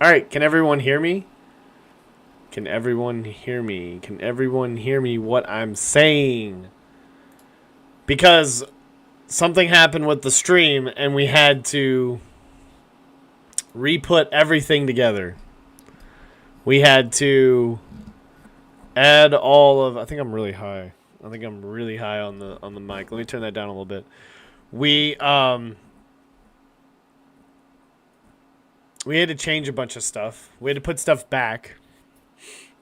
All right, can everyone hear me? Can everyone hear me? Can everyone hear me what I'm saying? Because something happened with the stream and we had to re-put everything together. We had to add all of I think I'm really high. I think I'm really high on the mic. Let me turn that down a little bit. We had to change a bunch of stuff. We had to put stuff back.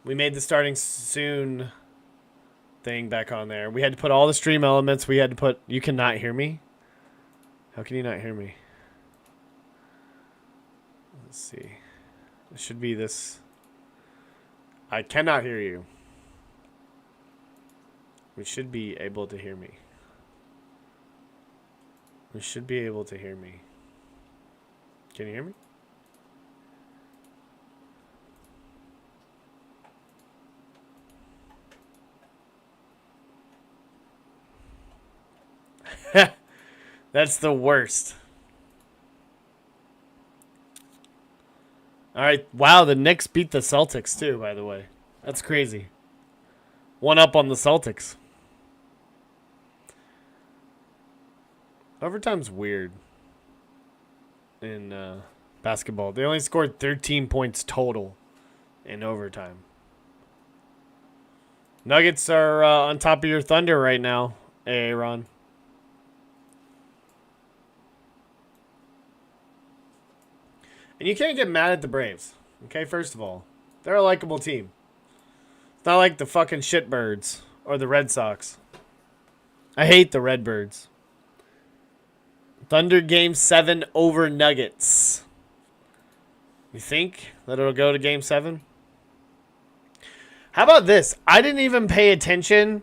We made the starting soon thing back on there. We had to put all the stream elements. We had to put... You cannot hear me? How can you not hear me? Let's see. It should be this. I cannot hear you. We should be able to hear me. We should be able to hear me. Can you hear me? That's the worst. All right. Wow, the Knicks beat the Celtics too, by the way. That's crazy. One up on the Celtics. Overtime's weird in basketball. They only scored 13 points total in overtime. Nuggets are on top of your Thunder right now, Aaron. And you can't get mad at the Braves. Okay, first of all. They're a likable team. It's not like the fucking shitbirds or the Red Sox. I hate the Redbirds. Thunder Game 7 over Nuggets. You think that it'll go to Game 7? How about this? I didn't even pay attention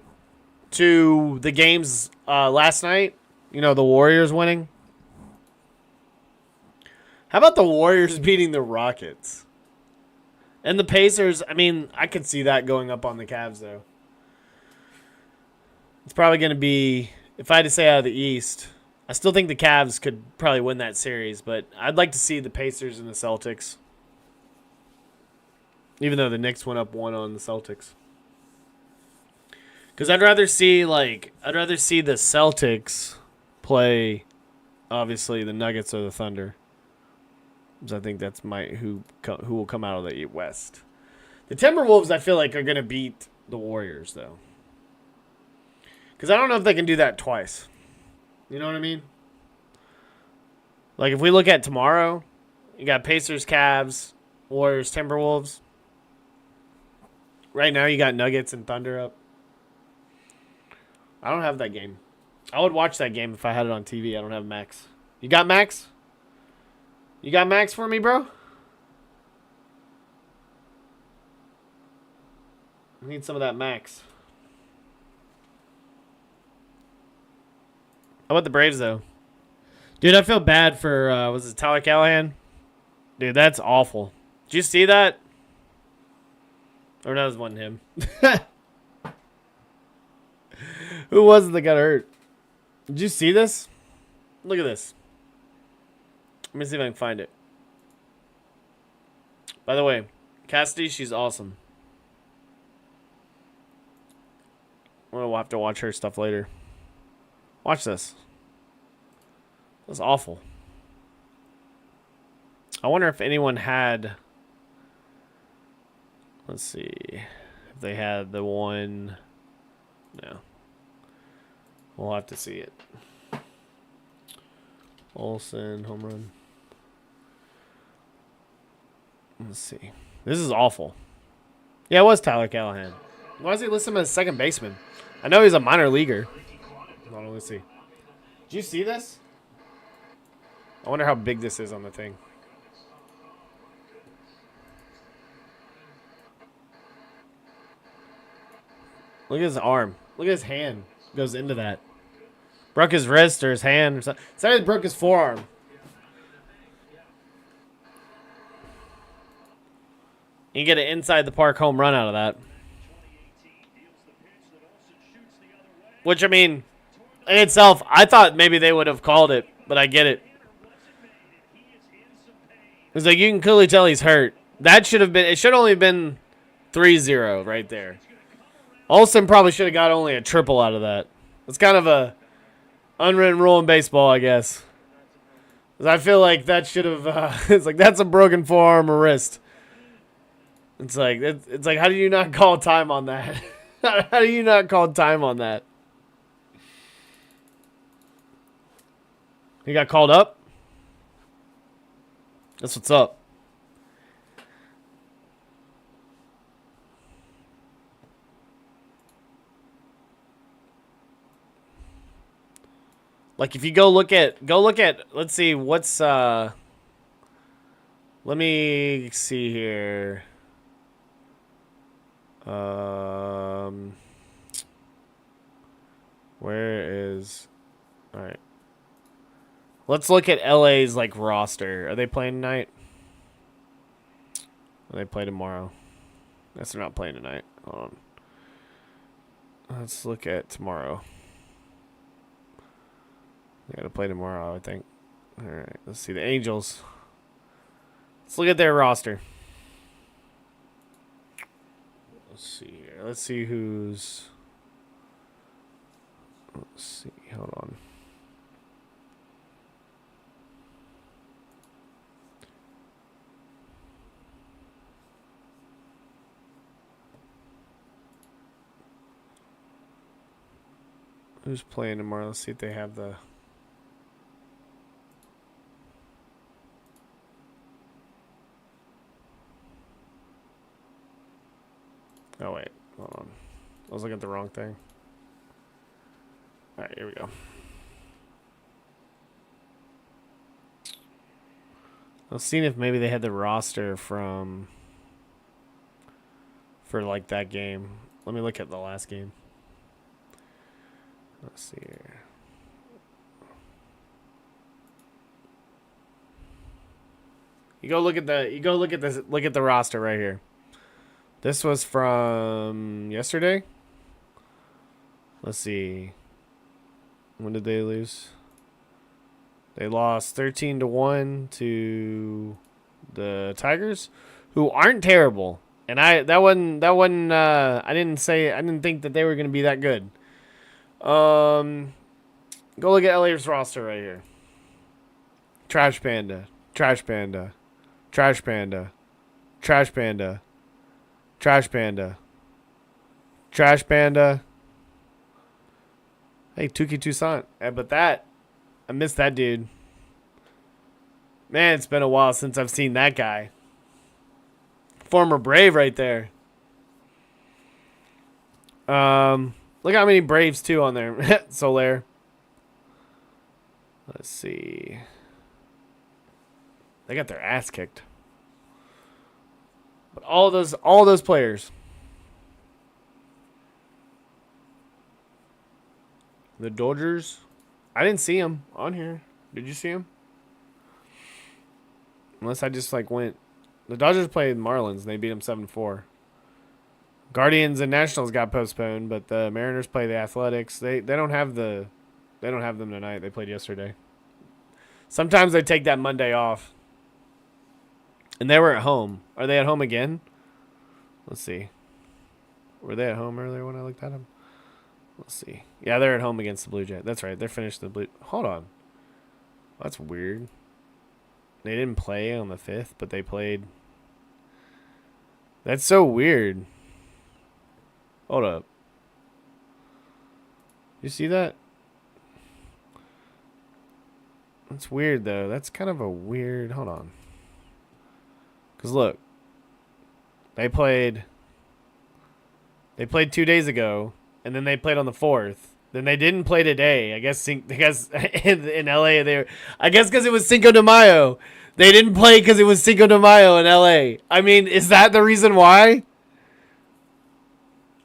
to the games last night. You know, the Warriors winning. How about the Warriors beating the Rockets? And the Pacers, I mean, I could see that going up on the Cavs, though. It's probably going to be, if I had to say out of the East, I still think the Cavs could probably win that series, but I'd like to see the Pacers and the Celtics. Even though the Knicks went up 1 on the Celtics. Because I'd rather see the Celtics play, obviously, the Nuggets or the Thunder. I think that's who will come out of the West. The Timberwolves, I feel like, are going to beat the Warriors, though. Because I don't know if they can do that twice. You know what I mean? Like, if we look at tomorrow, you got Pacers, Cavs, Warriors, Timberwolves. Right now, you got Nuggets and Thunder up. I don't have that game. I would watch that game if I had it on TV. I don't have Max. You got Max? You got Max for me, bro? I need some of that Max. How about the Braves, though? Dude, I feel bad for, was it Tyler Callahan? Dude, that's awful. Did you see that? Or no, it wasn't him. Who was it that got hurt? Did you see this? Look at this. Let me see if I can find it. By the way, Cassidy, she's awesome. We'll have to watch her stuff later. Watch this. That's awful. I wonder if anyone had... Let's see. If they had the one... No. We'll have to see it. Olsen, home run. Let's see. This is awful. Yeah, it was Tyler Callahan. Why is he listed as second baseman? I know he's a minor leaguer. Hold on, let's see. Did you see this? I wonder how big this is on the thing. Look at his arm. Look at his hand. Goes into that. Broke his wrist or his hand or something. Sorry, he broke his forearm. You get an inside the park home run out of that. Which, I mean, in itself, I thought maybe they would have called it, but I get it. It's like you can clearly tell he's hurt. That should have been. It should only have been 3-0 right there. Olsen probably should have got only a triple out of that. It's kind of a unwritten rule in baseball, I guess. 'Cause I feel like that should have. It's like that's a broken forearm or wrist. It's like how do you not call time on that? How do you not call time on that? He got called up. That's what's up. Like if you go look at let's see what's let me see here. Where is all right. Let's look at LA's like roster. Are they playing tonight? Or they play tomorrow? Guess they're not playing tonight. Hold on. Let's look at tomorrow. They gotta play tomorrow, I think. Alright, let's see the Angels. Let's look at their roster. Let's see here. Let's see who's. Let's see. Hold on. Who's playing tomorrow? Let's see if they have the. Oh, wait. Hold on. I was looking at the wrong thing. Alright, here we go. I was seeing if maybe they had the roster for like that game. Let me look at the last game. Let's see here. Look at the roster right here. This was from yesterday. Let's see. When did they lose? They lost 13-1 to the Tigers, who aren't terrible. And I didn't think that they were going to be that good. Go look at LA's roster right here. Trash Panda, Trash Panda, Trash Panda, Trash Panda, Trash Panda, Trash Panda. Hey, Tuki Toussaint. But I missed that dude. Man, it's been a while since I've seen that guy. Former Brave right there. Look how many Braves too on there. Soler. Let's see. They got their ass kicked. But all those players. The Dodgers. I didn't see him on here. Did you see him? Unless I just went. The Dodgers played Marlins and they beat them 7-4. Guardians and Nationals got postponed, but the Mariners play the Athletics. They don't have them tonight. They played yesterday. Sometimes they take that Monday off. And they were at home. Are they at home again? Let's see. Were they at home earlier when I looked at them? Let's see. Yeah, they're at home against the Blue Jays. That's right. They're finished the Blue. Hold on. That's weird. They didn't play on the 5th, but they played. That's so weird. Hold up. You see that? That's weird, though. That's kind of a weird. Hold on. Because look. They played 2 days ago, and then they played on the 4th. Then they didn't play today. I guess in LA, I guess because it was Cinco de Mayo. They didn't play because it was Cinco de Mayo in LA. I mean, is that the reason why?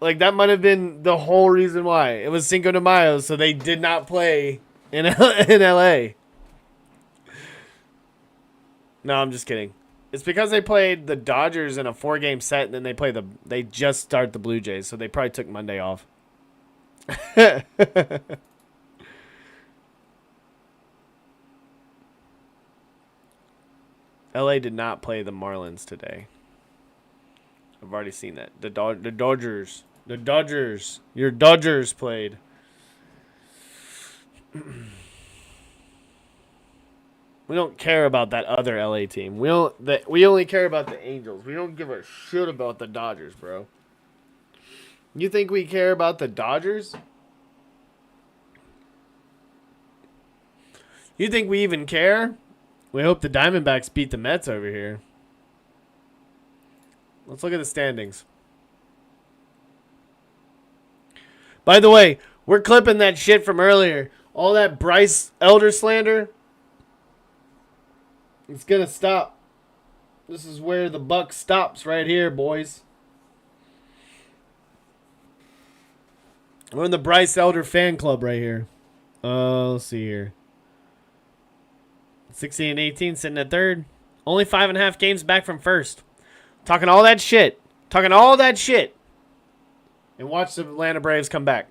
Like, that might have been the whole reason why. It was Cinco de Mayo, so they did not play in LA. No, I'm just kidding. It's because they played the Dodgers in a 4-game set, and then they just start the Blue Jays, so they probably took Monday off. LA did not play the Marlins today. I've already seen that. The Dodgers. The Dodgers. Your Dodgers played. We don't care about that other LA team. We only care about the Angels. We don't give a shit about the Dodgers, bro. You think we care about the Dodgers? You think we even care? We hope the Diamondbacks beat the Mets over here. Let's look at the standings. By the way, we're clipping that shit from earlier. All that Bryce Elder slander. It's going to stop. This is where the buck stops right here, boys. We're in the Bryce Elder fan club right here. Let's see here. 16 and 18 sitting at third. Only 5.5 games back from first. Talking all that shit. Talking all that shit. And watch the Atlanta Braves come back.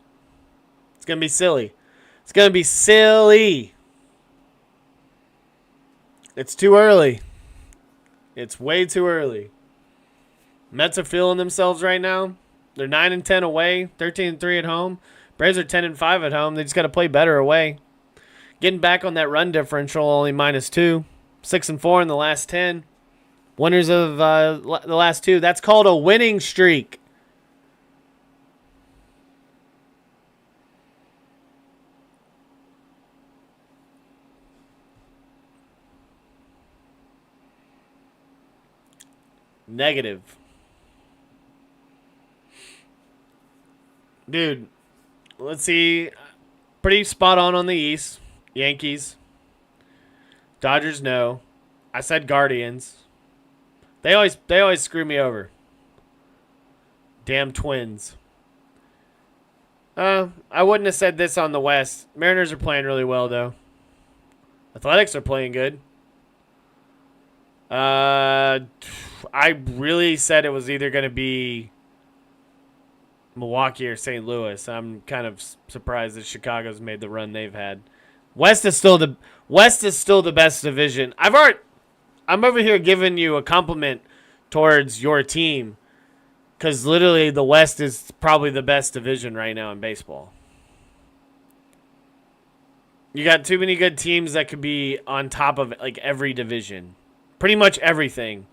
It's going to be silly. It's going to be silly. It's too early. It's way too early. Mets are feeling themselves right now. They're 9 and 10 away, 13 and 3 at home. Braves are 10 and 5 at home. They just got to play better away. Getting back on that run differential, only -2. 6 and 4 in the last 10. Winners of the last 2. That's called a winning streak. Negative. Dude, let's see. Pretty spot on the East. Yankees. Dodgers, no. I said Guardians. They always screw me over. Damn Twins. I wouldn't have said this on the West. Mariners are playing really well, though. Athletics are playing good. I really said it was either going to be Milwaukee or St. Louis. I'm kind of surprised that Chicago's made the run they've had. West is still the best division. I'm over here giving you a compliment towards your team because literally the West is probably the best division right now in baseball. You got too many good teams that could be on top of like every division. Pretty much everything.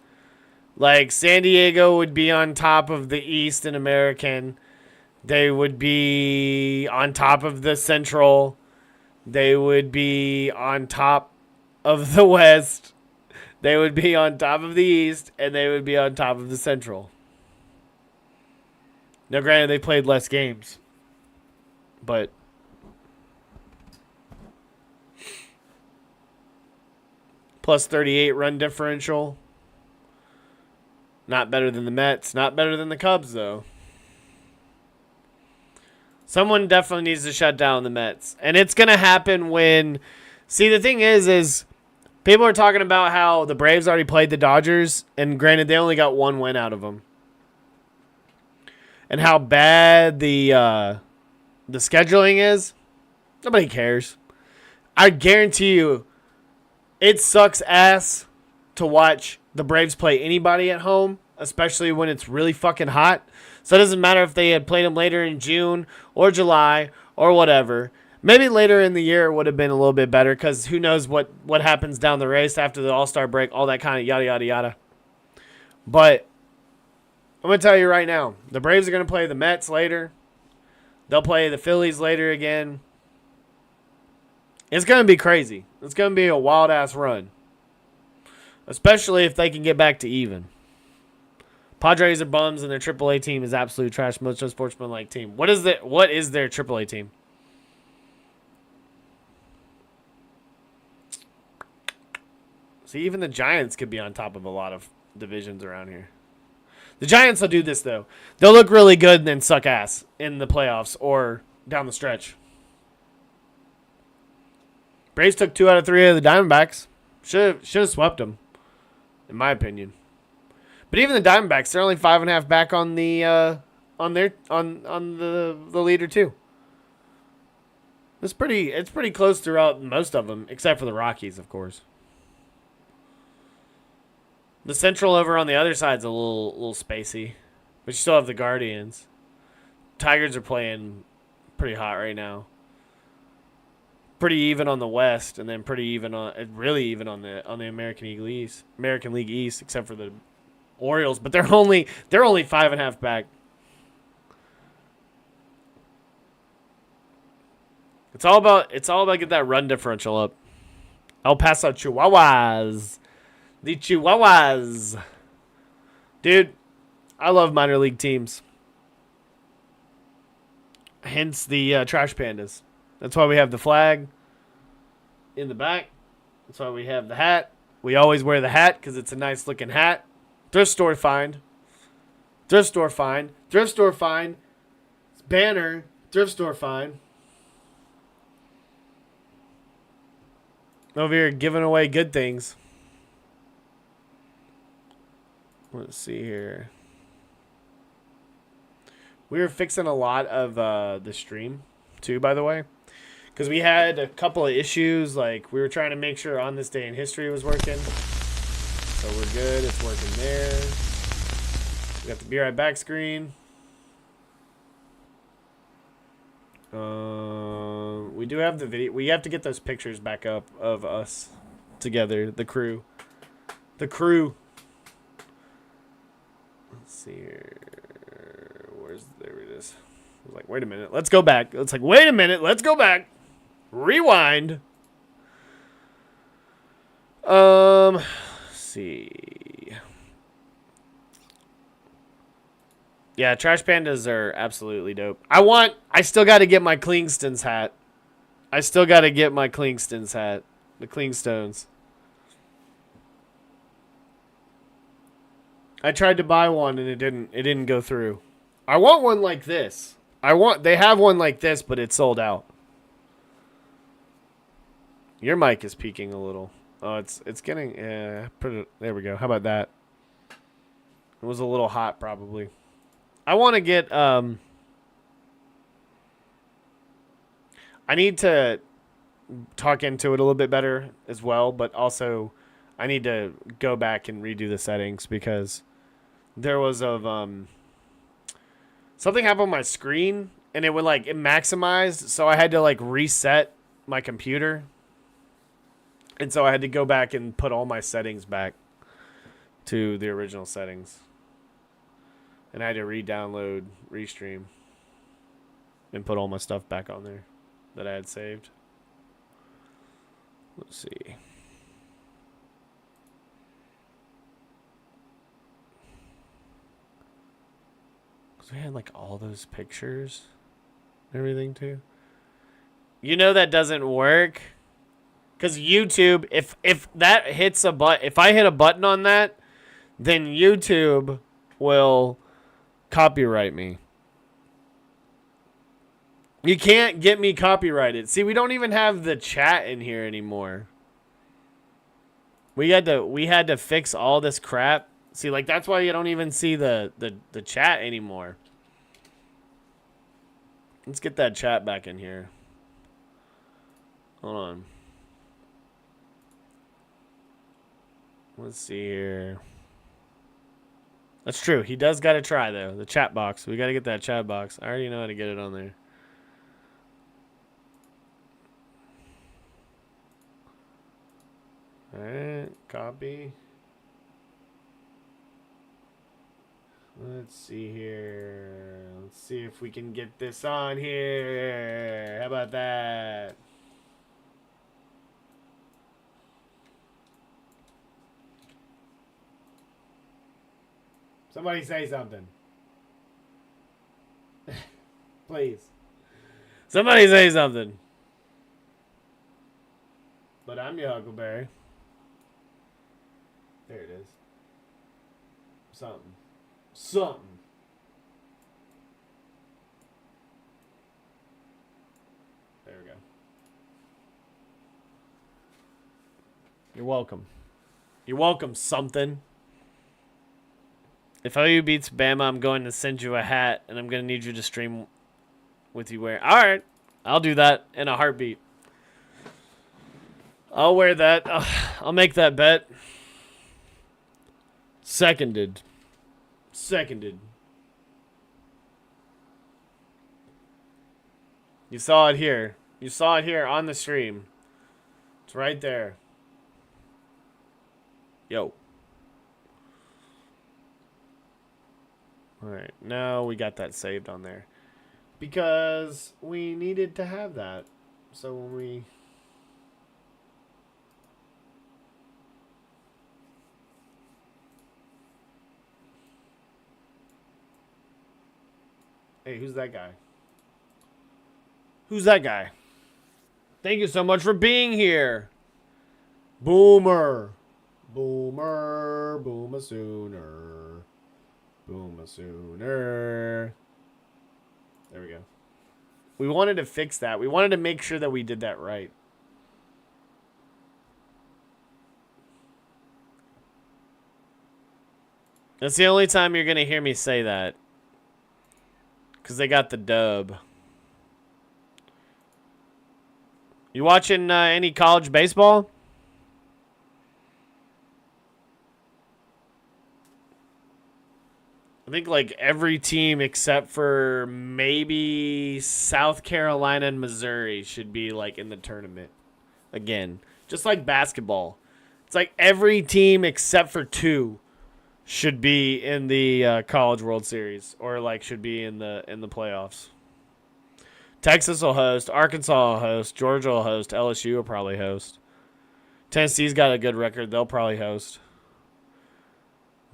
Like San Diego would be on top of the East and American. They would be on top of the Central. They would be on top of the West. They would be on top of the East. And they would be on top of the Central. Now, granted, they played less games. But plus 38 run differential. Not better than the Mets. Not better than the Cubs, though. Someone definitely needs to shut down the Mets. And it's going to happen when... See, the thing is people are talking about how the Braves already played the Dodgers. And granted, they only got 1 win out of them. And how bad the scheduling is. Nobody cares. I guarantee you, it sucks ass to watch the Braves play anybody at home, especially when it's really fucking hot. So it doesn't matter if they had played them later in June or July or whatever. Maybe later in the year it would have been a little bit better because who knows what happens down the race after the All-Star break, all that kind of yada, yada, yada. But I'm going to tell you right now, the Braves are going to play the Mets later. They'll play the Phillies later again. It's going to be crazy. It's going to be a wild-ass run. Especially if they can get back to even. Padres are bums, and their AAA team is absolute trash. Most unsportsmanlike team. What is their AAA team? See, even the Giants could be on top of a lot of divisions around here. The Giants will do this, though. They'll look really good and then suck ass in the playoffs or down the stretch. Braves took 2 out of 3 of the Diamondbacks. Should have swept them, in my opinion. But even the Diamondbacks, they're only 5.5 back on the leader too. It's pretty close throughout most of them, except for the Rockies, of course. The Central over on the other side's a little spacey, but you still have the Guardians. Tigers are playing pretty hot right now. Pretty even on the West, and then pretty even on really even on the American League East, except for the Orioles. But they're only 5.5 back. It's all about get that run differential up. El Paso Chihuahuas. The Chihuahuas. Dude, I love minor league teams. Hence the Trash Pandas. That's why we have the flag in the back. That's why we have the hat. We always wear the hat because it's a nice looking hat. Thrift store find. Thrift store find. Thrift store find. It's banner. Thrift store find. Over here giving away good things. Let's see here. We were fixing a lot of the stream, too, by the way. Because we had a couple of issues. Like, we were trying to make sure On This Day in History was working. So we're good. It's working there. We got the Be Right Back screen. We do have the video. We have to get those pictures back up of us together. The crew. The crew. Let's see here. There it is. I was like, wait a minute. Let's go back. It's like, wait a minute. Let's go back. Rewind. Let's see. Yeah, Trash Pandas are absolutely dope. I still got to get my Klingstons hat. The Klingstones. I tried to buy one and it didn't go through. I want one like this. They have one like this, but it's sold out. Your mic is peaking a little. Oh, it's getting there we go. How about that? It was a little hot probably. I want to get I need to talk into it a little bit better as well, but also I need to go back and redo the settings because there was something happened on my screen and it maximized, so I had to reset my computer. And so I had to go back and put all my settings back to the original settings. And I had to re-download Restream and put all my stuff back on there that I had saved. Let's see. Because we had all those pictures and everything too. You know that doesn't work. Because YouTube, if that hits if I hit a button on that, then YouTube will copyright me. You can't get me copyrighted. See, we don't even have the chat in here anymore. We had to fix all this crap. See, that's why you don't even see the chat anymore. Let's get that chat back in here. Hold on. Let's see here. That's true. He does got to try, though. The chat box. We got to get that chat box. I already know how to get it on there. Alright. Copy. Let's see here. Let's see if we can get this on here. How about that? Somebody say something. Please. Somebody say something. But I'm your Huckleberry. There it is. Something. There we go. You're welcome. You're welcome, something. If OU beats Bama, I'm going to send you a hat, and I'm going to need you to stream with you wearing. All right. I'll do that in a heartbeat. I'll wear that. I'll make that bet. Seconded. Seconded. You saw it here. You saw it here on the stream. It's right there. Yo. Alright, now we got that saved on there. Because we needed to have that. So when we... Hey, who's that guy? Who's that guy? Thank you so much for being here. Boomer. Boomer. Boomer sooner. Boomer sooner. There we go. We wanted to fix that. We wanted to make sure that we did that right. That's the only time you're going to hear me say that. Because they got the dub. You watching any college baseball? I think like every team except for maybe South Carolina and Missouri should be like in the tournament again. Just like basketball. It's like every team except for 2 should be in the College World Series or like should be in the playoffs. Texas will host, Arkansas will host, Georgia will host, LSU will probably host. Tennessee's got a good record, they'll probably host.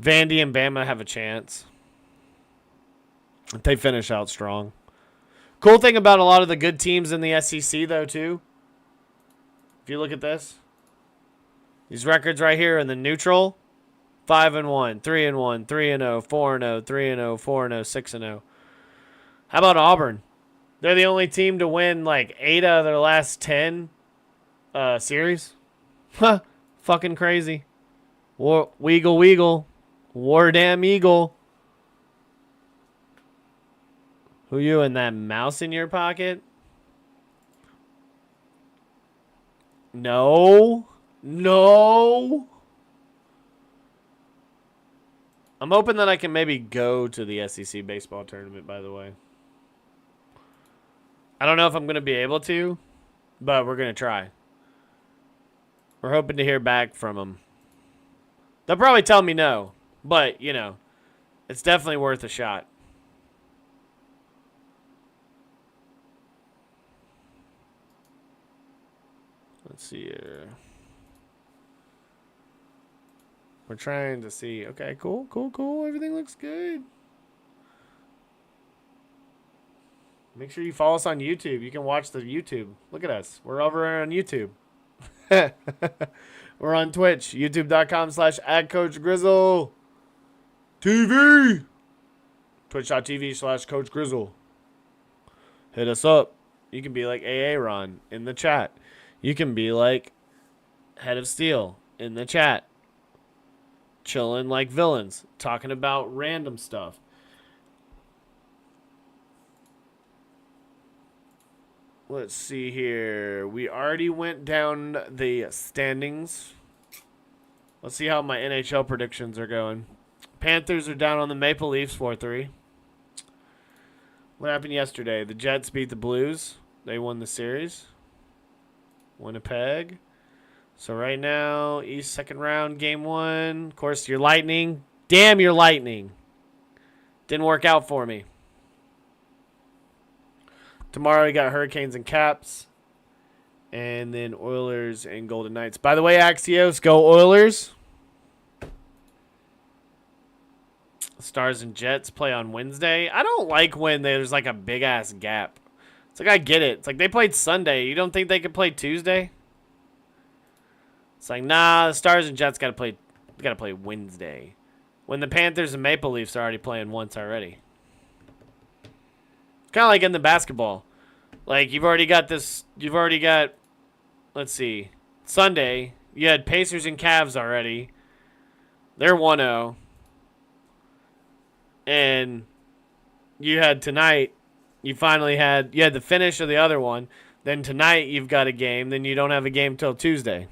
Vandy and Bama have a chance. If they finish out strong. Cool thing about a lot of the good teams in the SEC, though, too. If you look at this. These records right here in the neutral. 5-1, 3-1, 3-0, 4-0, 3-0, 4-0, 6-0. How about Auburn? They're the only team to win like 8 out of their last 10 series. Huh. Fucking crazy. Weagle, weagle. War damn eagle. Who you and that mouse in your pocket? No. No. I'm hoping that I can maybe go to the SEC baseball tournament, by the way. I don't know if I'm going to be able to, but we're going to try. We're hoping to hear back from them. They'll probably tell me no, but, you know, it's definitely worth a shot. Let's see here. We're trying to see. Okay, cool, cool, cool. Everything looks good. Make sure you follow us on YouTube. You can watch the YouTube. Look at us. We're over on YouTube. We're on Twitch. YouTube.com/@CoachGrizzle. TV. Twitch.tv/CoachGrizzle. Hit us up. You can be like AA Ron in the chat. You can be like Head of Steel in the chat. Chilling like villains. Talking about random stuff. Let's see here. We already went down the standings. Let's see how my NHL predictions are going. Panthers are down on the Maple Leafs 4-3. What happened yesterday? The Jets beat the Blues. They won the series. Winnipeg. So right now, East second round, game 1. Of course, your Lightning. Damn your Lightning. Didn't work out for me. Tomorrow we got Hurricanes and Caps. And then Oilers and Golden Knights. By the way, Axios, go Oilers. Stars and Jets play on Wednesday. I don't like when there's like a big-ass gap. It's like I get it. It's like they played Sunday. You don't think they could play Tuesday? It's like, nah, the Stars and Jets gotta play Wednesday. When the Panthers and Maple Leafs are already playing once already. Kind of like in the basketball. Like, you've already got, let's see, Sunday, you had Pacers and Cavs already. They're 1-0. And you had tonight, you had the finish of the other one. Then tonight you've got a game. Then you don't have a game till Tuesday.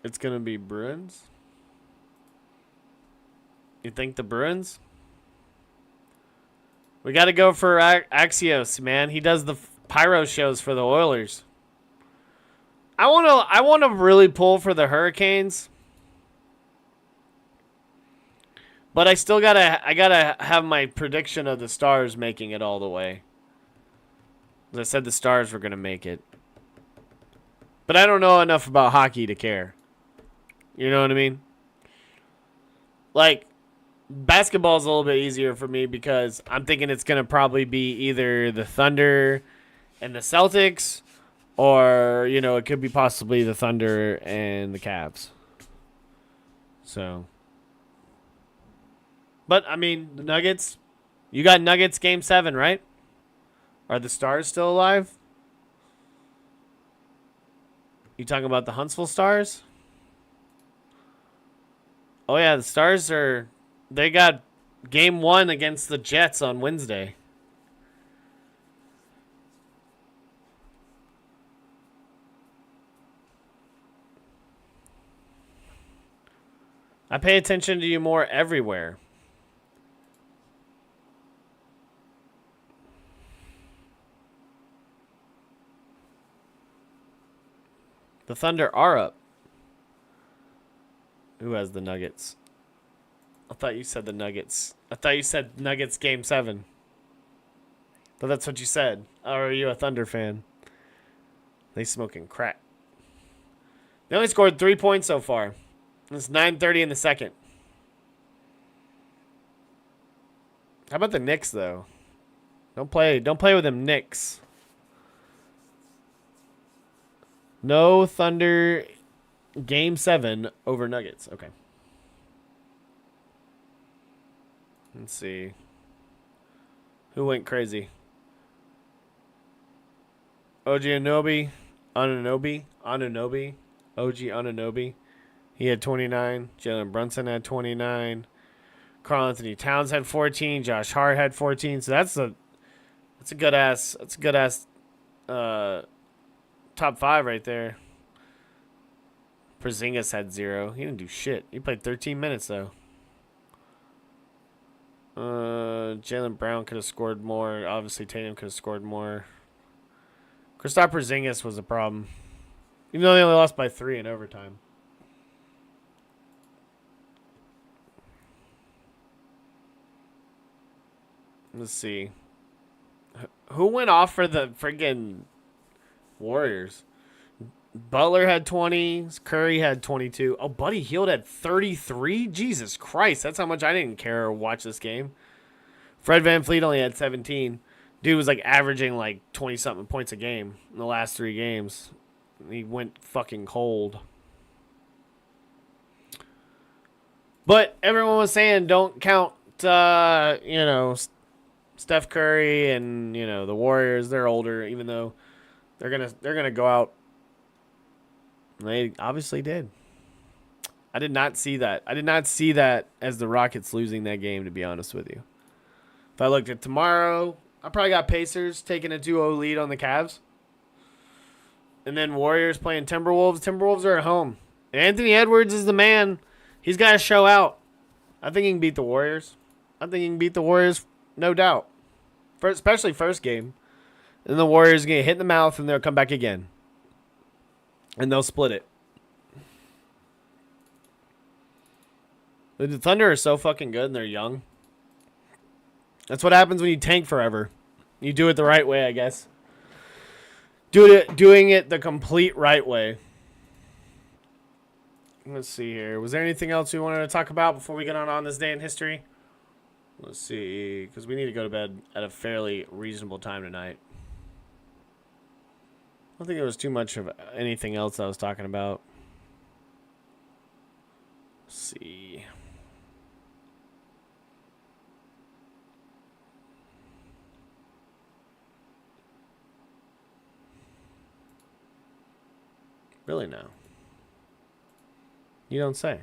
It's going to be Bruins? You think the Bruins? We got to go for Axios, man. He does the pyro shows for the Oilers. I want to really pull for the Hurricanes. But I still got to have my prediction of the Stars making it all the way. As I said, the Stars were going to make it. But I don't know enough about hockey to care. You know what I mean? Like, basketball is a little bit easier for me because I'm thinking it's going to probably be either the Thunder and the Celtics, or, you know, it could be possibly the Thunder and the Cavs. So. But, I mean, the Nuggets, you got Nuggets Game 7, right? Are the Stars still alive? You talking about the Huntsville Stars? Oh, yeah, the Stars are... They got Game 1 against the Jets on Wednesday. I pay attention to you more everywhere. The Thunder are up. Who has the Nuggets? I thought you said the Nuggets. I thought you said Nuggets Game 7. But that's what you said. Or are you a Thunder fan? They smoking crack. They only scored 3 points so far. It's 9:30 in the second. How about the Knicks, though? Don't play with them Knicks. No Thunder Game 7 over Nuggets. Okay. Let's see. Who went crazy? OG Anunoby. OG Anunoby. He had 29. Jalen Brunson had 29. Karl Anthony Towns had 14. Josh Hart had 14. So that's a good ass top 5 right there. Porzingis had 0. He didn't do shit. He played 13 minutes though. Jaylen Brown could have scored more. Obviously Tatum could have scored more. Kristaps Porzingis was a problem. Even though they only lost by 3 in overtime. Let's see. Who went off for the friggin' Warriors? Butler had 20. Curry had 22. Oh, Buddy Hield had 33? Jesus Christ. That's how much I didn't care or watch this game. Fred VanVleet only had 17. Dude was like averaging like 20-something points a game in the last 3 games. He went fucking cold. But everyone was saying don't count, Steph Curry and, the Warriors. They're older, even though they're gonna go out. They obviously did. I did not see that. I did not see that as the Rockets losing that game, to be honest with you. If I looked at tomorrow, I probably got Pacers taking a 2-0 lead on the Cavs. And then Warriors playing Timberwolves. Timberwolves are at home. Anthony Edwards is the man. He's got to show out. I think he can beat the Warriors. No doubt. Especially first game. And the Warriors are going to hit in the mouth and they'll come back again. And they'll split it. The Thunder are so fucking good and they're young. That's what happens when you tank forever. You do it the right way, I guess. Doing it the complete right way. Let's see here. Was there anything else we wanted to talk about before we get on this day in history? Let's see. Because we need to go to bed at a fairly reasonable time tonight. I don't think there was too much of anything else I was talking about. Let's see. Really, no. You don't say.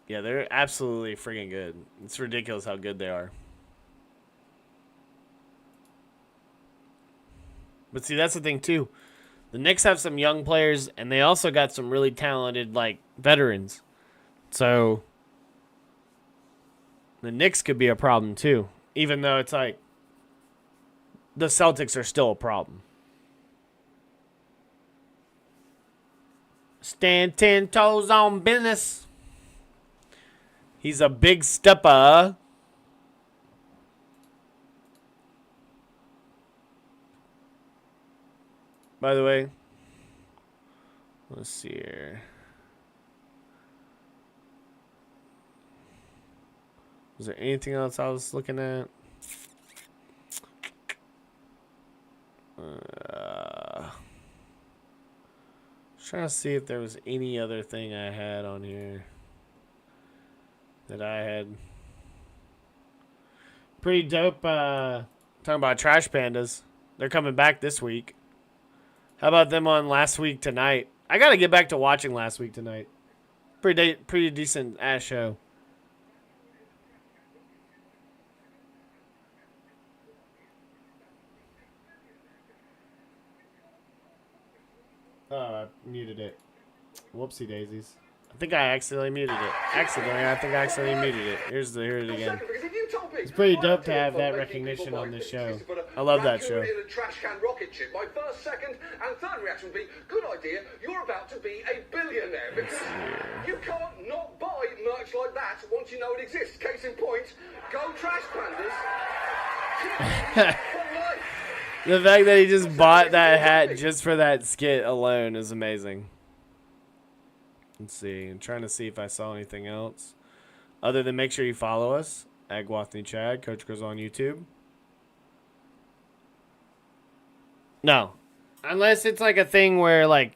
Yeah, they're absolutely freaking good. It's ridiculous how good they are. But see, that's the thing too. The Knicks have some young players, and they also got some really talented like veterans. So the Knicks could be a problem too, even though it's like the Celtics are still a problem. Stand 10 toes on business. He's a big stepper. By the way, let's see here. Was there anything else I was looking at? Trying to see if there was any other thing I had on here that I had. Pretty dope. Talking about Trash Pandas. They're coming back this week. How about them on Last Week Tonight? I got to get back to watching Last Week Tonight. Pretty decent ass show. Oh, I muted it. Whoopsie daisies. I think I accidentally muted it. I think I accidentally muted it. Here it again. It's pretty dope to have that recognition on this show. I love that show. My first, second, and third reaction would be, good idea, you're about to be a billionaire. Because you can't not buy merch like that once you know it exists. Case in point, go Trash Pandas. The fact that he just bought that hat just for that skit alone is amazing. Let's see. I'm trying to see if I saw anything else. Other than make sure you follow us. Agwathny Chad, Coach Girls on YouTube. No. Unless it's like a thing where like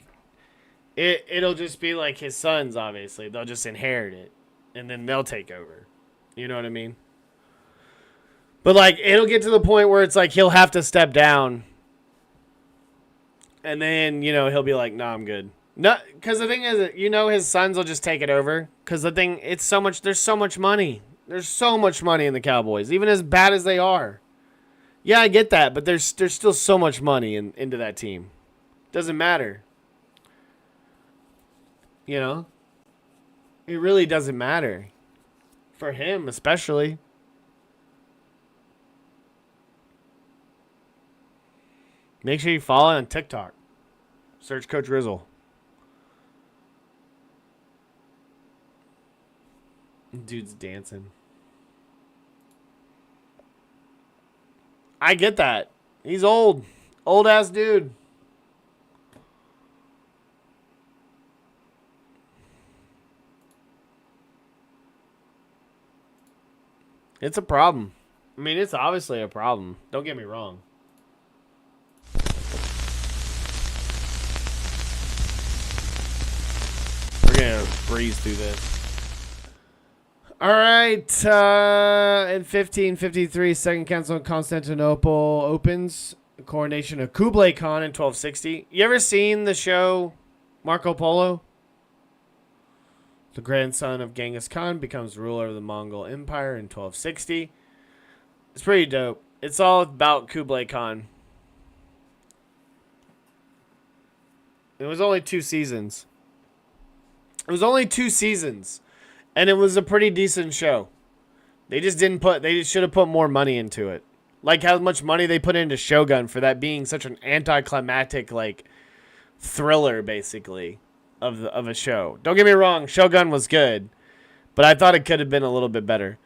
it'll just be like his sons, obviously. They'll just inherit it. And then they'll take over. You know what I mean? But, like, it'll get to the point where it's like he'll have to step down. And then, you know, he'll be like, nah, I'm good. No, because the thing is, you know, his sons will just take it over. Because the thing, there's so much money. There's so much money in the Cowboys, even as bad as they are. Yeah, I get that, but there's still so much money into that team. Doesn't matter. You know? It really doesn't matter. For him, especially. Make sure you follow on TikTok. Search Coach Rizzle. Dude's dancing. I get that. He's old. Old ass dude. It's a problem. I mean, it's obviously a problem. Don't get me wrong. We're going to breeze through this. All right. In 1553, Second Council of Constantinople opens. The coronation of Kublai Khan in 1260. You ever seen the show Marco Polo? The grandson of Genghis Khan becomes ruler of the Mongol Empire in 1260. It's pretty dope. It's all about Kublai Khan. It was only 2 seasons. And it was a pretty decent show. They just should have put more money into it. Like how much money they put into Shogun for that being such an anticlimactic, like, thriller, basically, of a show. Don't get me wrong, Shogun was good, but I thought it could have been a little bit better.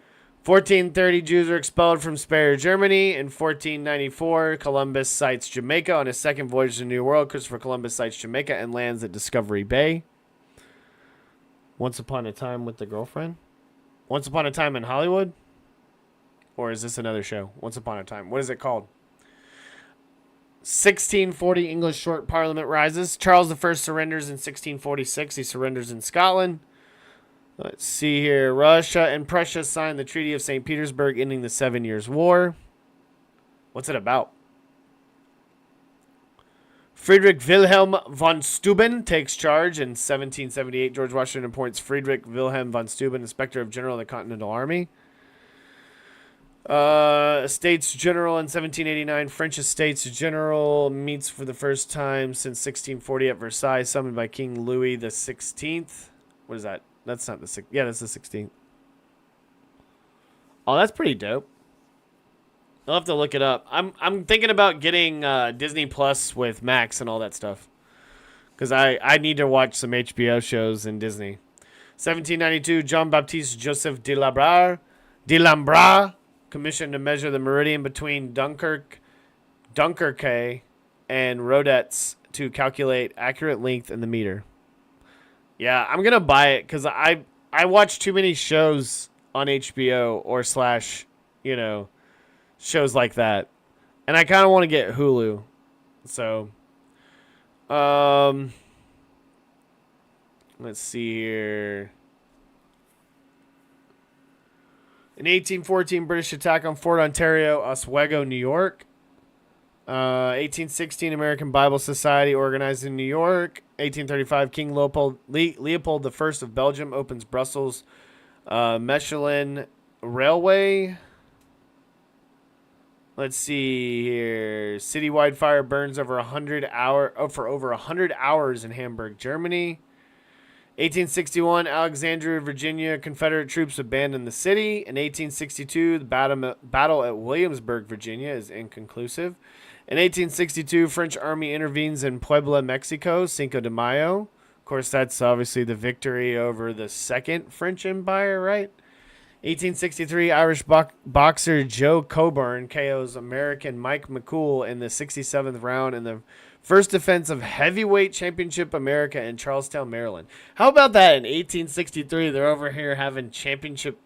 1430, Jews are expelled from Speyer, Germany. In 1494, Columbus sights Jamaica on his second voyage to the New World. Christopher Columbus sights Jamaica and lands at Discovery Bay. Once Upon a Time with the Girlfriend? Once Upon a Time in Hollywood? Or is this another show? Once Upon a Time. What is it called? 1640, English short parliament rises. Charles I surrenders in 1646. He surrenders in Scotland. Let's see here. Russia and Prussia signed the Treaty of St. Petersburg, ending the 7 Years' War. What's it about? Friedrich Wilhelm von Steuben takes charge in 1778. George Washington appoints Friedrich Wilhelm von Steuben Inspector General of the Continental Army. Estates General in 1789. French Estates General meets for the first time since 1640 at Versailles, summoned by King Louis the 16th. What is that? That's not the 6th. Yeah, that's the 16th. Oh, that's pretty dope. I'll have to look it up. I'm thinking about getting Disney Plus with Max and all that stuff. Because I need to watch some HBO shows in Disney. 1792, Jean Baptiste Joseph de Lambra commissioned to measure the meridian between Dunkerque, and Rodetz to calculate accurate length in the meter. Yeah, I'm gonna buy it because I watch too many shows on HBO or slash, shows like that, and I kind of want to get Hulu. So, let's see here. In 1814, British attack on Fort Ontario, Oswego, New York. 1816, American Bible Society organized in New York. 1835, King Leopold I of Belgium opens Brussels Mechelin Railway. Let's see here. Citywide fire burns for over 100 hours in Hamburg, Germany. 1861, Alexandria, Virginia, Confederate troops abandon the city. In 1862, the battle at Williamsburg, Virginia is inconclusive. In 1862, French army intervenes in Puebla, Mexico, Cinco de Mayo. Of course, that's obviously the victory over the Second French Empire, right? 1863, Irish boxer Joe Coburn KOs American Mike McCool in the 67th round in the first defense of Heavyweight Championship America in Charlestown, Maryland. How about that in 1863? They're over here having championship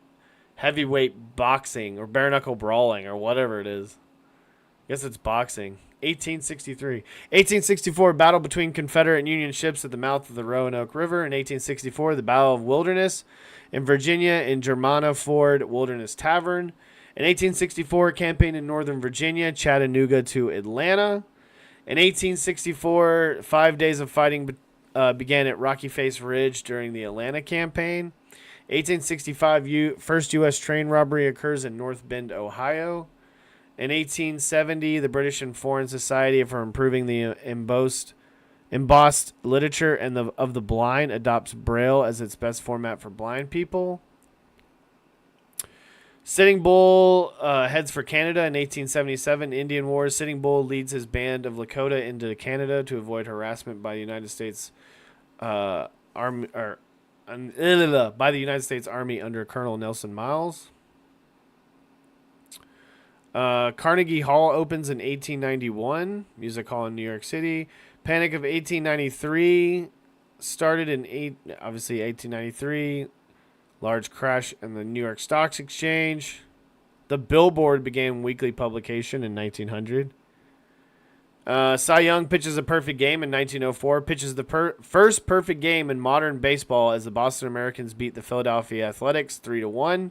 heavyweight boxing or bare knuckle brawling or whatever it is. I guess it's boxing. 1863. 1864, battle between Confederate and Union ships at the mouth of the Roanoke River. In 1864, the Battle of Wilderness in Virginia in Germanna Ford Wilderness Tavern. In 1864, campaign in Northern Virginia, Chattanooga to Atlanta. In 1864, 5 days of fighting began at Rocky Face Ridge during the Atlanta campaign. 1865, first U.S. train robbery occurs in North Bend, Ohio. In 1870, the British and Foreign Society for Improving the Embossed Literature of the Blind adopts Braille as its best format for blind people. Sitting Bull heads for Canada in 1877. Indian Wars. Sitting Bull leads his band of Lakota into Canada to avoid harassment by the United States Army under Colonel Nelson Miles. Carnegie Hall opens in 1891. Music Hall in New York City. Panic of 1893 started in 1893. Large crash in the New York Stock Exchange. The Billboard began weekly publication in 1900. Cy Young pitches a perfect game in 1904. Pitches the first perfect game in modern baseball as the Boston Americans beat the Philadelphia Athletics 3-1.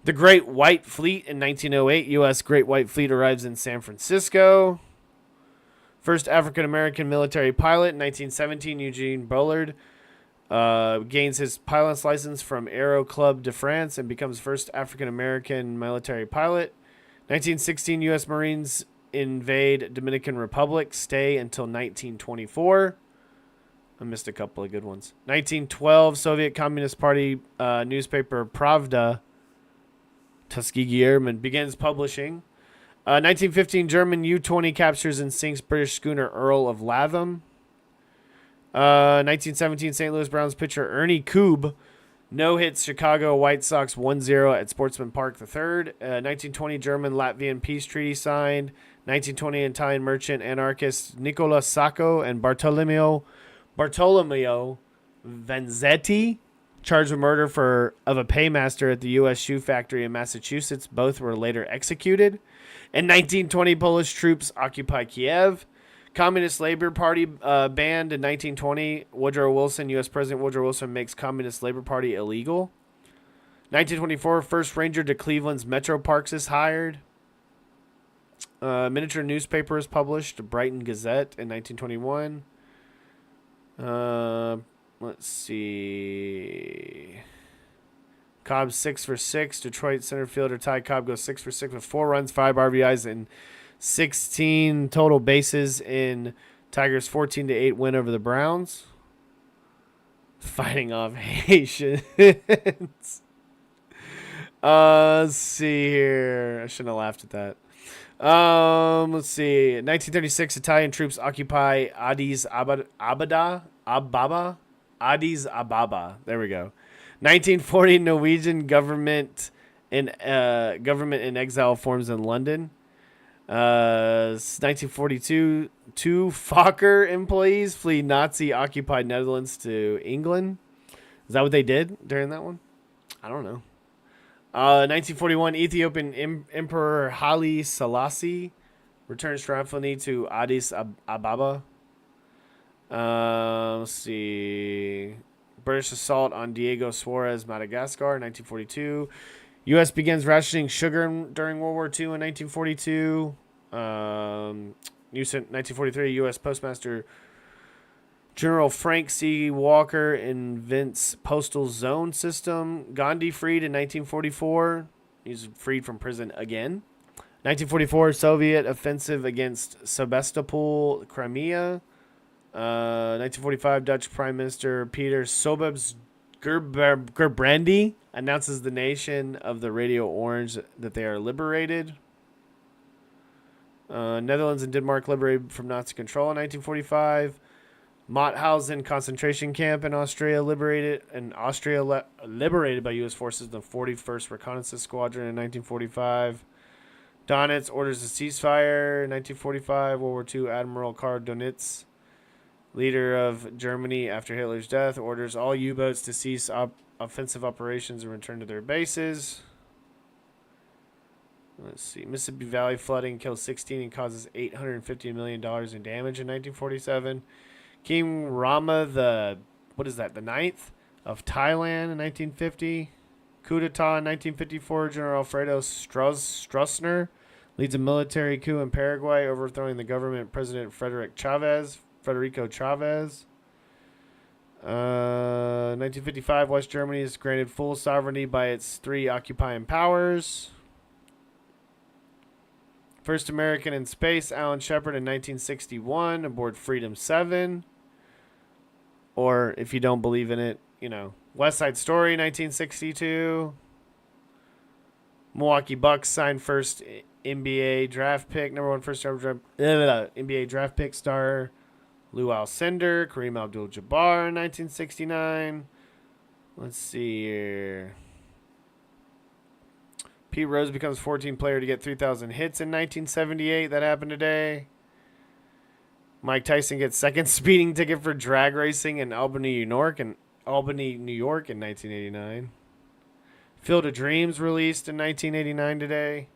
The Great White Fleet in 1908. U.S. Great White Fleet arrives in San Francisco. First African-American military pilot in 1917. Eugene Bullard gains his pilot's license from Aero Club de France and becomes first African-American military pilot. 1916, U.S. Marines invade Dominican Republic. Stay until 1924. I missed a couple of good ones. 1912, Soviet Communist Party newspaper Pravda, Tuskegee Airmen, begins publishing. 1915, German U-20 captures and sinks British schooner Earl of Latham. 1917, St. Louis Browns pitcher Ernie Koob no-hits Chicago White Sox 1-0 at Sportsman Park III. 1920, German-Latvian peace treaty signed. 1920, Italian merchant anarchists Nicola Sacco and Bartolomeo Vanzetti charged with murder of a paymaster at the U.S. shoe factory in Massachusetts. Both were later executed. In 1920, Polish troops occupy Kiev. Communist Labor Party banned in 1920. U.S. President Woodrow Wilson makes Communist Labor Party illegal. 1924, first ranger to Cleveland's Metro Parks is hired. Miniature newspaper is published, Brighton Gazette, in 1921. Let's see. Cobb 6 for 6. Detroit center fielder Ty Cobb goes 6 for 6 with 4 runs, 5 RBIs, and 16 total bases in Tigers' 14-8 win over the Browns. Fighting off Haitians. Let's see here. I shouldn't have laughed at that. Let's see. 1936, Italian troops occupy Addis Ababa. Addis Ababa. There we go. 1940, Norwegian government in exile forms in London. 1942, 2 Fokker employees flee Nazi-occupied Netherlands to England. Is that what they did during that one? I don't know. 1941, Ethiopian Emperor Haile Selassie returns triumphantly to Addis Ababa. Let's see. British assault on Diego Suarez, Madagascar, 1942. U.S. begins rationing sugar during World War II in 1942. 1943, U.S. Postmaster General Frank C. Walker invents postal zone system. Gandhi freed in 1944. He's freed from prison again. 1944, Soviet offensive against Sebastopol, Crimea. 1945, Dutch Prime Minister Peter Sobebs Gerbrandy announces the nation of the Radio Orange that they are liberated. Netherlands and Denmark liberated from Nazi control in 1945. Mauthausen concentration camp in Austria liberated, liberated by U.S. forces in the 41st Reconnaissance Squadron in 1945. Donitz orders a ceasefire in 1945. World War II Admiral Karl Donitz, leader of Germany after Hitler's death, orders all U-boats to cease offensive operations and return to their bases. Let's see. Mississippi Valley flooding kills 16 and causes $850 million in damage in 1947. King Rama the ninth of Thailand in 1950. Coup d'etat in 1954. General Alfredo Stroessner leads a military coup in Paraguay, overthrowing the government President Federico Chavez. 1955, West Germany is granted full sovereignty by its 3 occupying powers. First American in space, Alan Shepard in 1961 aboard Freedom 7. Or if you don't believe in it, West Side Story 1962. Milwaukee Bucks signed first NBA draft pick, number 1 first ever NBA draft pick star Lou Alcindor, Kareem Abdul-Jabbar in 1969. Let's see here. Pete Rose becomes 14th player to get 3,000 hits in 1978. That happened today. Mike Tyson gets second speeding ticket for drag racing in Albany, New York in 1989. Field of Dreams released in 1989 today.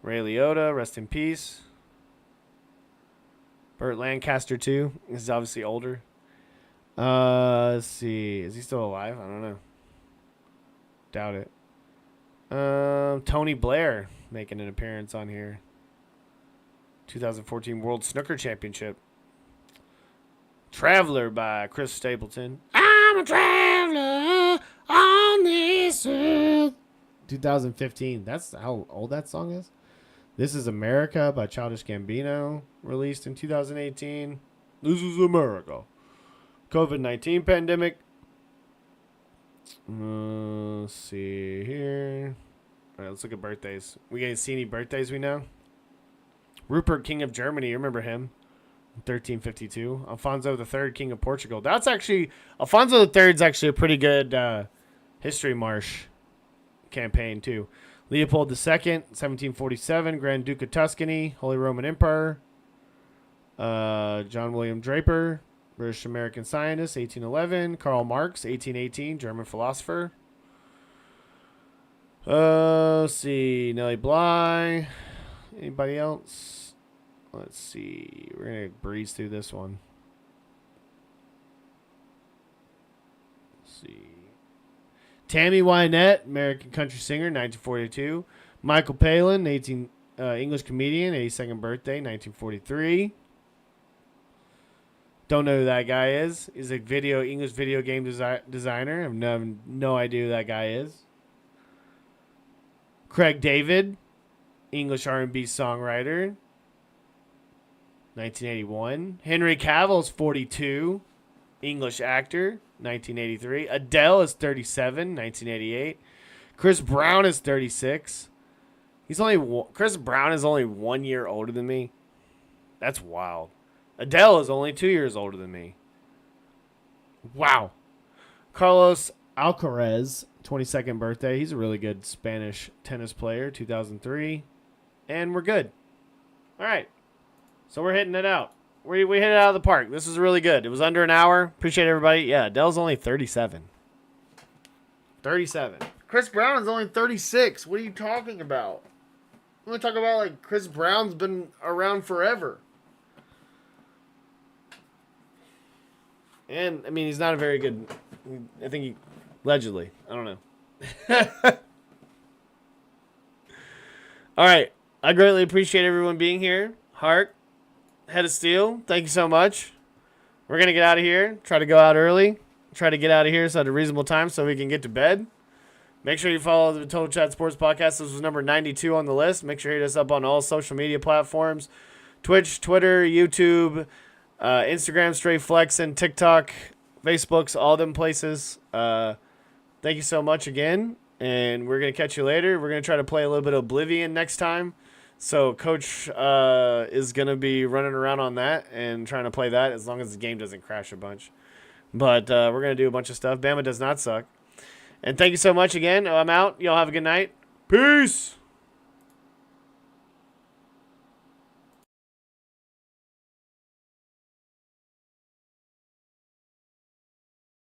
Ray Liotta, rest in peace. Burt Lancaster too. He's obviously older. Let's see. Is he still alive? I don't know. Doubt it. Tony Blair making an appearance on here. 2014 World Snooker Championship. Traveler by Chris Stapleton. I'm a traveler on this earth. 2015. That's how old that song is. This is America by Childish Gambino. Released in 2018. This is America. COVID-19 pandemic. Let's see here. All right, let's look at birthdays. We guys see any birthdays we know? Rupert, King of Germany. You remember him? 1352. Alfonso III, King of Portugal. That's actually... Alfonso III is actually a pretty good history marsh campaign, too. Leopold II, 1747. Grand Duke of Tuscany. Holy Roman Emperor. John William Draper. British American scientist, 1811. Karl Marx, 1818. German philosopher. Let's see. Nellie Bly. Anybody else? Let's see. We're going to breeze through this one. Let's see. Tammy Wynette, American country singer, 1942. Michael Palin, English comedian, 82nd birthday, 1943. Don't know who that guy is. He's a English video game designer. I have no idea who that guy is. Craig David, English R&B songwriter, 1981. Henry Cavill's 42, English actor, 1983. Adele is 37, 1988. Chris Brown is 36. Chris Brown is only 1 year older than me. That's wild. Adele is only 2 years older than me. Wow. Carlos Alcaraz, 22nd birthday. He's a really good Spanish tennis player, 2003. And we're good. All right. So we're hitting it out. We hit it out of the park. This is really good. It was under an hour. Appreciate everybody. Yeah, Adele's only 37. 37. Chris Brown is only 36. What are you talking about? I'm going to talk about like Chris Brown's been around forever. And, I mean, he's not a very good... I think he... Allegedly. I don't know. All right. I greatly appreciate everyone being here. Hark, Head of Steel, thank you so much. We're going to get out of here. Try to go out early. Try to get out of here so at a reasonable time so we can get to bed. Make sure you follow the Total Chat Sports Podcast. This was number 92 on the list. Make sure you hit us up on all social media platforms. Twitch, Twitter, YouTube, Instagram, Straight Flex, and TikTok, Facebooks, all them places. Thank you so much again, and we're going to catch you later. We're going to try to play a little bit of Oblivion next time. So Coach is going to be running around on that and trying to play that as long as the game doesn't crash a bunch. But we're going to do a bunch of stuff. Bama does not suck. And thank you so much again. I'm out. Y'all have a good night. Peace.